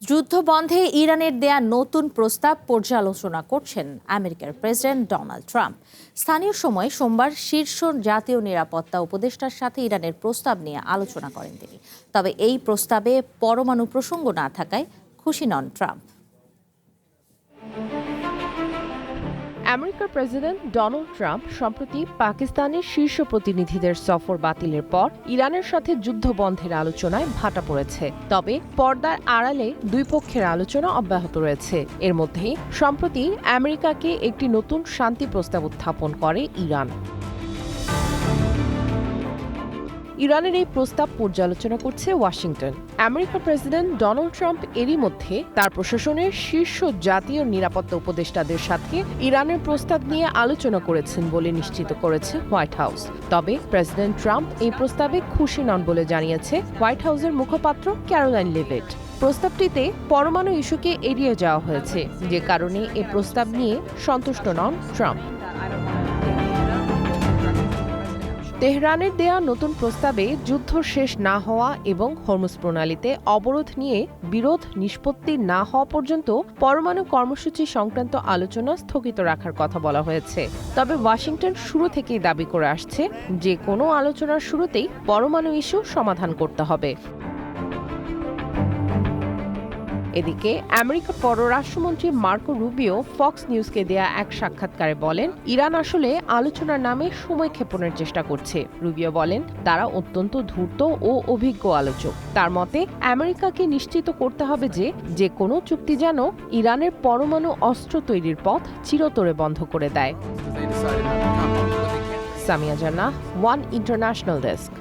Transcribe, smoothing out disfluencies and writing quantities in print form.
যুদ্ধ বন্ধে ইরানের দেয়া নতুন প্রস্তাব পর্যালোচনা করছেন আমেরিকার প্রেসিডেন্ট ডোনাল্ড ট্রাম্প। স্থানীয় সময় সোমবার শীর্ষ জাতীয় নিরাপত্তা উপদেষ্টার সাথে ইরানের প্রস্তাব নিয়ে আলোচনা করেন তিনি। তবে এই প্রস্তাবে পরমাণু প্রসঙ্গ না থাকায় খুশি নন ট্রাম্প। আমেরিকার প্রেসিডেন্ট ডোনাল্ড ট্রাম্প সম্প্রতি পাকিস্তানের শীর্ষ প্রতিনিধিদের সফর বাতিলের পর ইরানের সাথে যুদ্ধ বন্ধের আলোচনায় ভাটা পড়েছে। তবে পর্দার আড়ালে দুই পক্ষের আলোচনা অব্যাহত রয়েছে। এর মধ্যেই সম্প্রতি আমেরিকাকে একটি নতুন শান্তি প্রস্তাব উত্থাপন করে ইরান। ইরানের এই প্রস্তাব পর্যালোচনা করছে ওয়াশিংটন। আমেরিকার প্রেসিডেন্ট ডোনাল্ড ট্রাম্প এরই মধ্যে তার প্রশাসনের শীর্ষ জাতীয় নিরাপত্তা উপদেষ্টাদের সাথে ইরানের প্রস্তাব নিয়ে আলোচনা করেছেন বলে নিশ্চিত করেছে হোয়াইট হাউস। তবে প্রেসিডেন্ট ট্রাম্প এই প্রস্তাবে খুশি নন বলে জানিয়েছে হোয়াইট হাউসের মুখপাত্র ক্যারোলাইন লেভিট। প্রস্তাবটিতে পরমাণু ইস্যুকে এড়িয়ে যাওয়া হয়েছে, যে কারণে এ প্রস্তাব নিয়ে সন্তুষ্ট নন ট্রাম্প। তেহরানের দেয়া নতুন প্রস্তাবে যুদ্ধ শেষ না হওয়া এবং হরমুজ প্রণালীতে অবরোধ নিয়ে বিরোধ নিষ্পত্তি না হওয়া পর্যন্ত পরমাণু কর্মসূচি সংক্রান্ত আলোচনা স্থগিত রাখার কথা বলা হয়েছে। তবে ওয়াশিংটন শুরু থেকেই দাবি করে আসছে যে কোনো আলোচনার শুরুতেই পরমাণু ইস্যু সমাধান করতে হবে। এদিকে আমেরিকার পররাষ্ট্রমন্ত্রী মার্কো রুবিও ফক্স নিউজকে দেয়া এক সাক্ষাৎকারে বলেন, ইরান আসলে আলোচনার নামে সময় ক্ষেপণের চেষ্টা করছে। রুবিও বলেন, তারা অত্যন্ত ধূর্ত ও অভিজ্ঞ আলোচক। তার মতে আমেরিকাকে নিশ্চিত করতে হবে যে কোনো চুক্তি যেন ইরানের পরমাণু অস্ত্র তৈরির পথ চিরতরে বন্ধ করে দেয়। সামিয়া জান্নাহ, ওয়ান ইন্টারন্যাশনাল ডেস্ক।